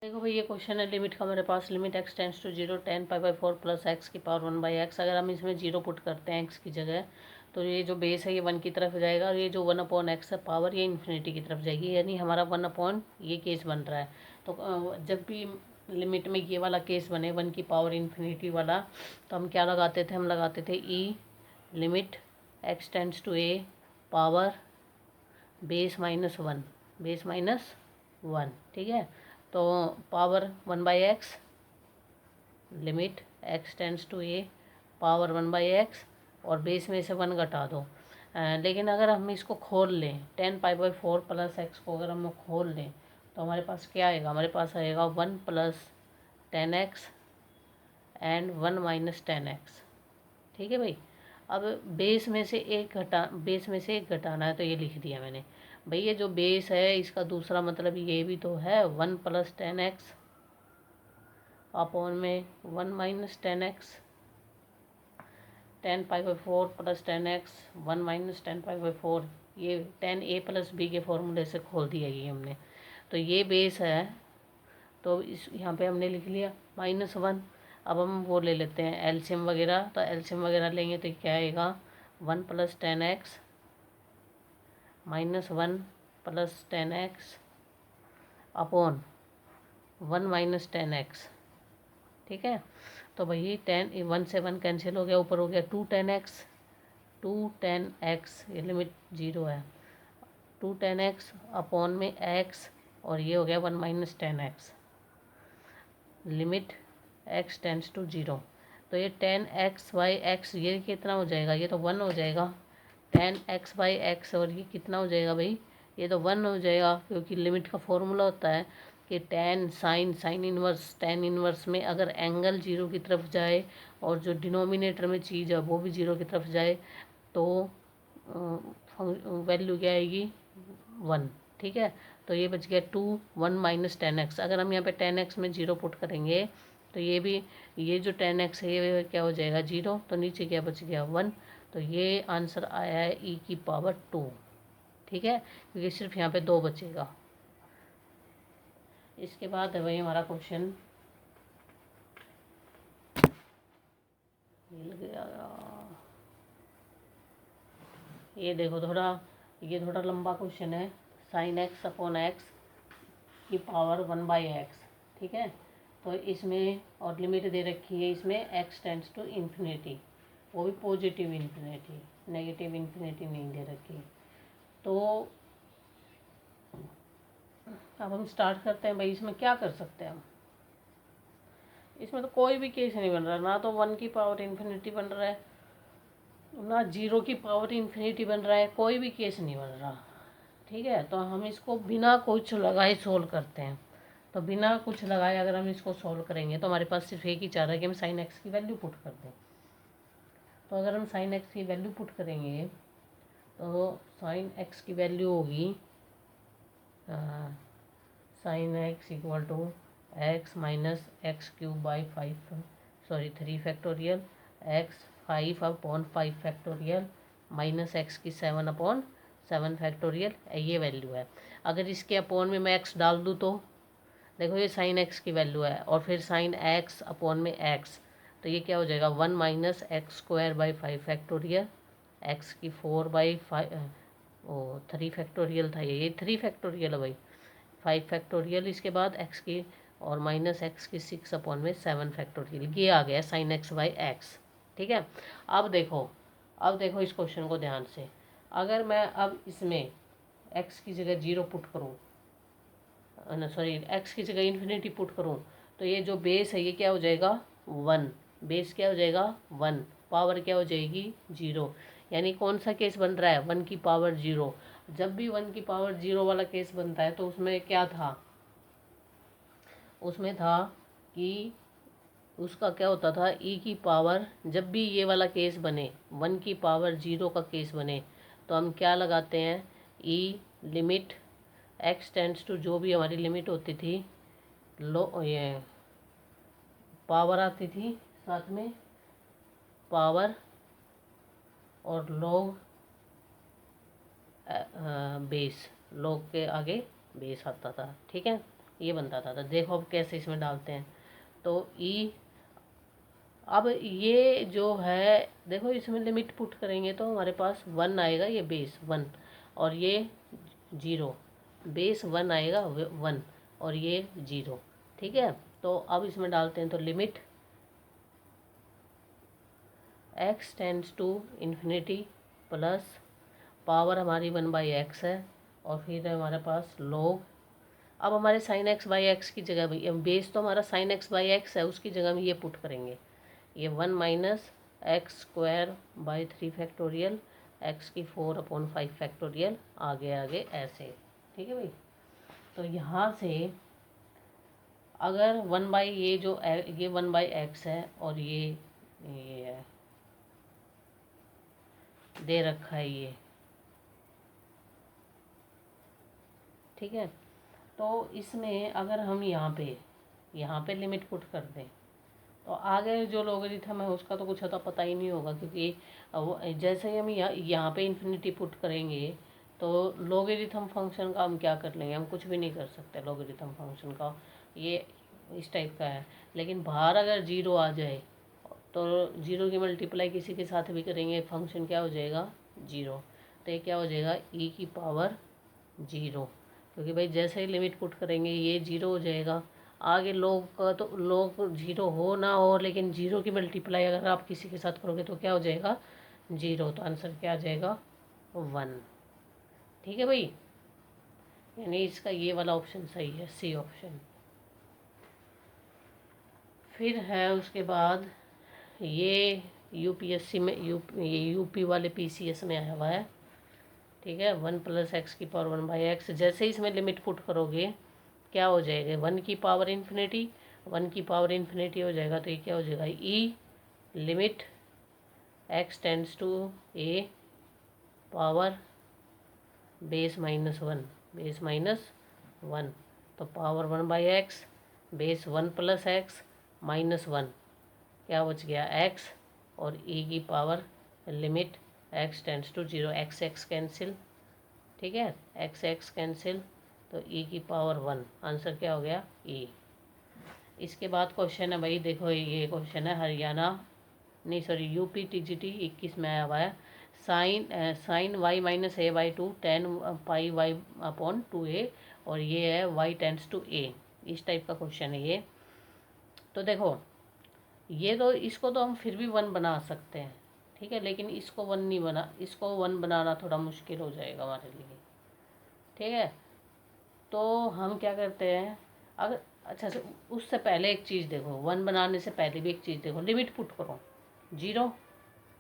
देखो भाई, ये क्वेश्चन है लिमिट का हमारे पास। Limit x tends to zero tan pi by four plus X की पावर वन बाई एक्स। अगर हम इसमें जीरो पुट करते हैं एक्स की जगह, तो ये जो बेस है ये वन की तरफ जाएगा, और ये जो वन अपॉन एक्स है पावर, ये इन्फिनिटी की तरफ जाएगी, यानी हमारा वन अपॉन ये केस बन रहा है। तो जब भी लिमिट में ये वाला केस बने वन की पावर इन्फिनिटी वाला, तो हम क्या लगाते थे? हम लगाते थे e limit x tends to A power base minus one, base minus one. ठीक है, तो power one by X, limit x tends to A power one by X, और बेस में से वन घटा दो। लेकिन अगर हम इसको खोल लें, ten pi by four plus x को अगर हम खोल लें, तो हमारे पास क्या आएगा? हमारे पास आएगा one plus ten x and one minus ten x. ठीक है भाई। अब बेस में से एक घटाना है, तो ये लिख दिया मैंने भाई। ये जो बेस है इसका दूसरा मतलब ये भी तो है, one plus ten x upon में one minus ten X, tan pi by four plus ten X one minus tan pi by four. ये टेन ए प्लस बी के फॉर्मूले से खोल दिया ये हमने। तो ये बेस है, तो इस यहाँ पे हमने लिख लिया माइनस वन। अब हम वो ले लेते हैं एलसीएम वगैरह, तो एलसीएम वगैरह लेंगे तो क्या आएगा? One plus ten x minus one plus ten x upon one minus ten x. ठीक है, तो भाई टेन वन से वन कैंसिल हो गया, ऊपर हो गया two ten x, two ten x, ये लिमिट जीरो है, टू टेन एक्स अपॉन में एक्स, और ये हो गया one minus ten x, limit x tends to zero. तो ये टेन एक्स बाई एक्स ये कितना हो जाएगा? ये तो वन हो जाएगा। टेन एक्स बाई एक्स, और ये कितना हो जाएगा भाई? ये तो वन हो जाएगा, क्योंकि लिमिट का फॉर्मूला होता है कि ten sine inverse, tan inverse में अगर एंगल जीरो की तरफ जाए और जो डिनोमिनेटर में चीज़ है वो भी जीरो की तरफ जाए, तो वैल्यू क्या आएगी? वन। ठीक है, तो ये बच गया two one minus ten x. अगर हम यहाँ पे टेन एक्स में जीरो पुट करेंगे, तो ये भी, ये जो टेन एक्स है ये क्या हो जाएगा? जीरो। तो नीचे क्या बच गया? वन। तो ये आंसर आया है ई की पावर टू। ठीक है, क्योंकि सिर्फ यहाँ पे दो बचेगा। इसके बाद है भाई हमारा क्वेश्चन, मिल गया। ये देखो ये थोड़ा लंबा क्वेश्चन है। साइन एक्स अपॉन एक्स की पावर वन बाई एक्स। ठीक है, तो इसमें और लिमिट दे रखी है इसमें एक्स टेंस टू इन्फिनिटी, वो भी पॉजिटिव इन्फिनिटी, नेगेटिव इन्फिनिटी नहीं दे रखी। तो अब हम स्टार्ट करते हैं भाई। इसमें क्या कर सकते हैं हम? इसमें तो कोई भी केस नहीं बन रहा, ना तो वन की पावर इन्फिनिटी बन रहा है, ना जीरो की पावर इन्फिनिटी बन रहा है, कोई भी केस नहीं बन रहा। ठीक है, तो हम इसको बिना कुछ लगाए सोल्व करते हैं। तो बिना कुछ लगाए अगर हम इसको सोल्व करेंगे, तो हमारे पास सिर्फ एक ही चारा है कि हम साइन एक्स की वैल्यू पुट कर दें। तो अगर हम साइन एक्स की वैल्यू पुट करेंगे, तो साइन एक्स की वैल्यू होगी sine x equal to x minus x cube by five, sorry three factorial, x five upon five factorial, minus x की सेवन अपॉन सेवन फैक्टोरियल, ये value है। अगर इसके अपॉन में मैं एक्स डाल दूँ, तो देखो ये साइन एक्स की वैल्यू है, और फिर साइन एक्स अपॉन में एक्स, तो ये क्या हो जाएगा? One minus X square by five factorial, X की फोर बाई फाइव, ओ थ्री फैक्टोरियल था, ये थ्री फैक्टोरियल है भाई, फाइव फैक्टोरियल, इसके बाद एक्स की, और माइनस एक्स की सिक्स अपॉन में सेवन फैक्टोरियल। ये आ गया साइन एक्स बाई एक्स। ठीक है, अब देखो इस क्वेश्चन को ध्यान से। अगर मैं अब इसमें एक्स की जगह जीरो पुट करूँ, ना सॉरी एक्स की जगह इन्फिनिटी पुट करूँ, तो ये जो बेस है ये क्या हो जाएगा? वन। बेस क्या हो जाएगा? वन। पावर क्या हो जाएगी? जीरो। यानी कौन सा केस बन रहा है? वन की पावर जीरो। जब भी वन की पावर जीरो वाला केस बनता है, तो उसमें क्या था? उसमें था कि उसका क्या होता था? ई की पावर, जब भी ये वाला केस बने, वन की पावर जीरो का केस बने, तो हम क्या लगाते हैं? ई लिमिट एक्स टेंड्स टू, जो भी हमारी लिमिट होती थी, लो ये पावर आती थी साथ में, पावर और लॉग बेस, लॉग के आगे बेस आता था। ठीक है, ये बनता था। तो देखो अब कैसे इसमें डालते हैं। तो ई, अब ये जो है देखो इसमें लिमिट पुट करेंगे तो हमारे पास 1 आएगा, ये बेस 1 और ये 0, बेस 1 आएगा 1 और ये 0। ठीक है, तो अब इसमें डालते हैं। तो limit x tends to infinity plus power हमारी 1/x है और फिर है हमारे पास log। अब हमारे साइन एक्स बाई एक्स की जगह भी बेस तो हमारा साइन एक्स बाई एक्स है, उसकी जगह में ये पुट करेंगे, ये 1 minus X square by 3 factorial X की 4/5 फैक्टोरियल, आगे आगे ऐसे। ठीक है भाई, तो यहाँ से अगर 1/, ये जो ये 1/x है और ये है दे रखा है ये। ठीक है, तो इसमें अगर हम यहाँ पे लिमिट पुट कर दें तो आगे जो लॉगरिथम है उसका तो कुछ अता पता ही नहीं होगा, क्योंकि वो जैसे ही हम यहाँ पे इन्फिनिटी पुट करेंगे तो लॉगरिथम फंक्शन का हम क्या कर लेंगे, हम कुछ भी नहीं कर सकते लॉगरिथम फंक्शन का, ये इस टाइप का है। लेकिन बाहर अगर 0 आ जाए तो 0 की मल्टीप्लाई किसी के साथ भी करेंगे, फंक्शन क्या हो जाएगा 0। तो ये क्या हो जाएगा e की पावर 0, क्योंकि भाई जैसे ही लिमिट पुट करेंगे ये 0 हो जाएगा। आगे लोग का तो लोग 0 हो ना हो, लेकिन 0 की मल्टीप्लाई अगर आप किसी के साथ करोगे तो क्या हो जाएगा 0, तो आंसर क्या आ जाएगा 1। ठीक है भाई, यानी इसका ये वाला ऑप्शन सही है, सी ऑप्शन। फिर है उसके बाद ये यूपीएससी में ये यूपी वाले पीसीएस में आया हुआ है। ठीक है, 1 + x की पावर 1/x, जैसे ही इसमें लिमिट पुट करोगे क्या हो जाएगा 1 की पावर इन्फिनिटी, 1 की पावर इन्फिनिटी हो जाएगा तो ये क्या हो जाएगा e limit x tends to a power base -1, base -1, तो पावर 1/x बेस 1 + x -1, क्या बच गया x, और e की power limit x tends to 0, x cancel. ठीक है, x कैंसिल, तो e की पावर 1, आंसर क्या हो गया e। इसके बाद क्वेश्चन है भाई, देखो ये क्वेश्चन है हरियाणा नहीं सॉरी यूपी टीजीटी 21 में आया हुआ है। साइन y-a/2 tan πy/2a, और ये है y टेंड्स टू a, इस टाइप का क्वेश्चन है ये। तो देखो ये तो इसको तो हम फिर भी 1 बना सकते हैं, ठीक है, लेकिन इसको 1 नहीं बना, इसको 1 बनाना थोड़ा मुश्किल हो जाएगा हमारे लिए। ठीक है, तो हम क्या करते हैं, अगर अच्छा से उससे पहले एक चीज़ देखो, 1 बनाने से पहले भी एक चीज़ देखो, लिमिट पुट करो 0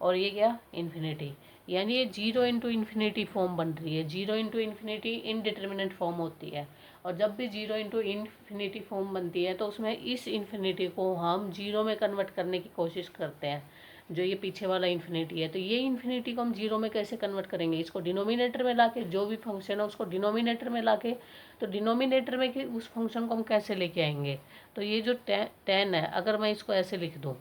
और ये क्या इन्फिनिटी, यानी ये 0 इंटू इन्फिनिटी फॉर्म बन रही है। 0 इंटू इन्फिनिटी इनडिटर्मिनेट फॉर्म होती है, और जब भी 0 इंटू इन्फिनिटी फॉर्म बनती है तो उसमें इस इन्फिनिटी को हम 0 में कन्वर्ट करने की कोशिश करते हैं, जो ये पीछे वाला इन्फिनिटी है। तो ये इन्फिनिटी को हम 0 में कैसे कन्वर्ट करेंगे, इसको डिनोमिनेटर में लाके, जो भी फंक्शन है उसको डिनोमिनेटर में लाके, तो डिनोमिनेटर में कि उस फंक्शन को हम कैसे लेके आएंगे। तो ये जो 10 है, अगर मैं इसको ऐसे लिख दूँ,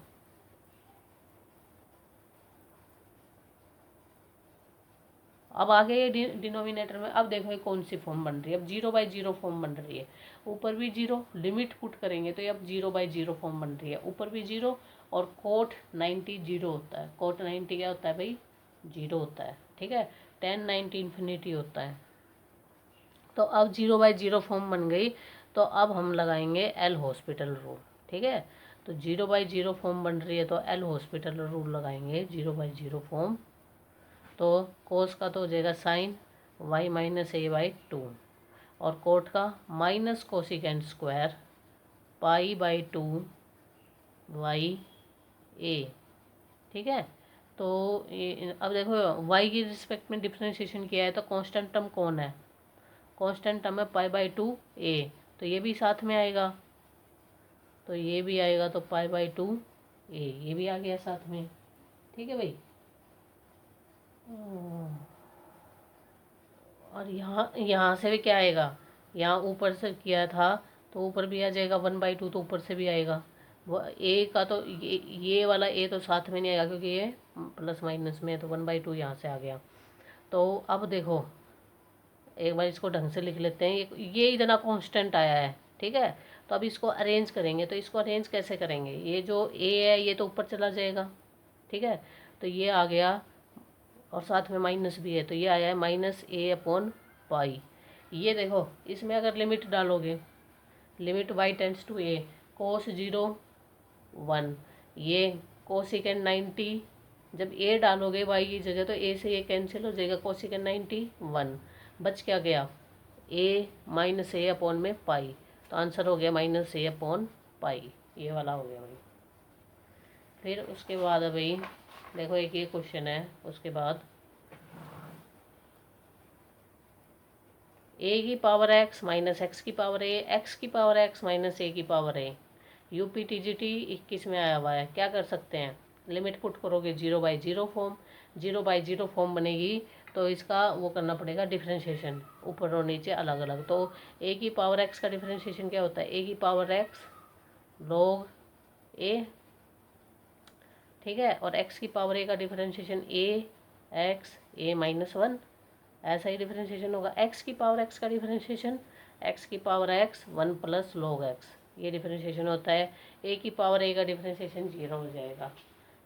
अब आगे ये डिनोमिनेटर में, अब देखो ये कौन सी फॉर्म बन रही है, अब 0/0 फॉर्म बन रही है। ऊपर भी 0, लिमिट पुट करेंगे तो ये अब 0/0 फॉर्म बन रही है, ऊपर भी 0, और कोट 90 0 होता है। कोट 90 क्या होता है भाई 0 होता है। ठीक है, 10 90 इन्फिनिटी होता है। तो अब 0/0 फॉर्म बन गई, तो अब हम लगाएंगे एल हॉस्पिटल रूल। ठीक है, तो 0/0 फॉर्म बन रही है तो एल हॉस्पिटल रूल लगाएंगे 0/0 फॉर्म। तो कोस का तो हो जाएगा साइन y-a/2, और कोट का माइनस कोसिकेंट स्क्वायर π/2 y/a। ठीक है, तो अब देखो y की रिस्पेक्ट में डिफ्रेंशिएशन किया है तो कांस्टेंट टर्म कौन है, कांस्टेंट टर्म है π/2 a, तो ये भी साथ में आएगा, तो ये भी आएगा, तो π/2 a ये भी आ गया साथ में। ठीक है भाई, और यहाँ से भी क्या आएगा, यहाँ ऊपर से किया था तो ऊपर भी आ जाएगा 1/2, तो ऊपर से भी आएगा। वो ए का तो ये वाला ए तो साथ में नहीं आएगा क्योंकि ये प्लस माइनस में है, तो 1/2 यहाँ से आ गया। तो अब देखो एक बार इसको ढंग से लिख लेते हैं, ये इतना कांस्टेंट आया है, ठीक है। तो अब इसको अरेंज करेंगे, तो इसको अरेंज कैसे करेंगे, ये जो ए है ये तो ऊपर चला जाएगा, ठीक है। तो ये आ गया और साथ में माइनस भी है, तो ये आया है -a/पाई। ये देखो इसमें अगर लिमिट डालोगे, limit y tends to a, cos 0 1, ये कोसिकेंड 90, जब a डालोगे y की जगह तो a से ये कैंसिल हो जाएगा, कोसिकेंड 90 1, बच क्या गया a -a/पाई। तो आंसर हो गया -a/पाई, ये वाला हो गया भाई। फिर उसके बाद भाई देखो एक ये क्वेश्चन है, उसके बाद a की पावर x माइनस एक्स की पावर a, x की पावर x माइनस a की पावर a, UPTGT 21 में आया हुआ है। क्या कर सकते हैं, लिमिट पुट करोगे 0/0 फॉर्म, 0/0 फॉर्म बनेगी तो इसका वो करना पड़ेगा डिफ्रेंशिएशन, ऊपर और नीचे अलग अलग। तो a की पावर x का डिफ्रेंशिएशन क्या होता है, a की पावर x log a, ठीक है, और x की पावर a का डिफ्रेंशिएशन a(x) a-1, ऐसा ही डिफरेंशिएशन होगा। x की पावर x का डिफरेंशिएशन x की पावर x 1 + log x, ये डिफरेंशिएशन होता है। a की पावर a का डिफरेंशिएशन 0 हो जाएगा,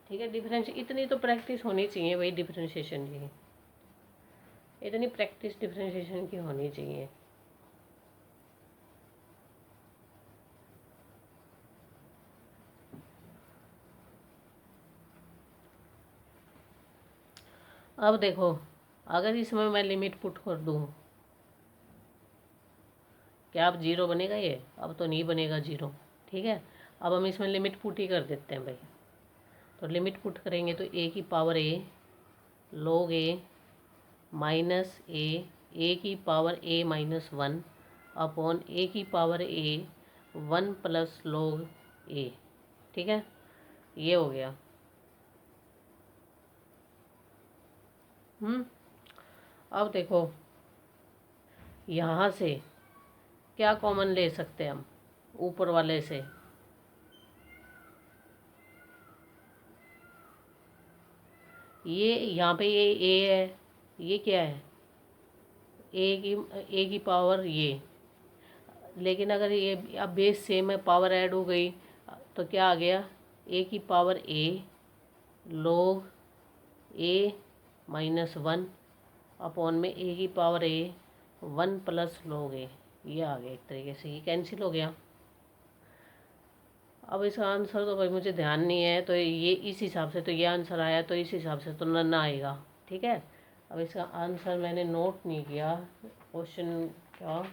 ठीक है। डिफरेंस इतनी तो प्रैक्टिस होनी चाहिए भाई, डिफरेंशिएशन की इतनी प्रैक्टिस डिफरेंशिएशन की होनी चाहिए। अब देखो अगर इसमें मैं लिमिट पुट कर दूँ, क्या अब 0 बनेगा ये, अब तो नहीं बनेगा 0, ठीक है। अब हम इसमें लिमिट पुट ही कर देते हैं भाई। तो लिमिट पुट करेंगे तो a की power a log a minus a की पावर a-1 अपॉन a की पावर a 1 + log a, ठीक है, ये हो गया। अब देखो यहाँ से क्या कॉमन ले सकते हैं हम ऊपर वाले से, ये यहाँ पे ये a है, ये क्या है a की पावर ये, लेकिन अगर ये अब बेस सेम है, पावर ऐड हो गई तो क्या आ गया a की power a log a-1 upon में a की पावर a 1 + log a, ये आ गया। एक तरीके से ये कैंसिल हो गया। अब इसका आंसर तो भाई मुझे ध्यान नहीं है, तो ये इस हिसाब से तो ये आंसर आया, तो इस हिसाब से तो न आएगा, ठीक है। अब इसका आंसर मैंने नोट नहीं किया क्वेश्चन क्या,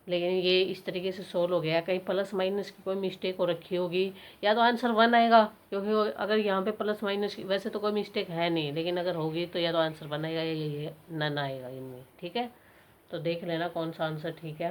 लेकिन ये इस तरीके से सोल्व हो गया। कहीं प्लस माइनस की कोई मिस्टेक हो रखी होगी, या तो आंसर 1 आएगा, क्योंकि अगर यहाँ पे प्लस माइनस की वैसे तो कोई मिस्टेक है नहीं, लेकिन अगर होगी तो या तो आंसर 1 आएगा या ये नन आएगा इनमें, ठीक है। तो देख लेना कौन सा आंसर ठीक है।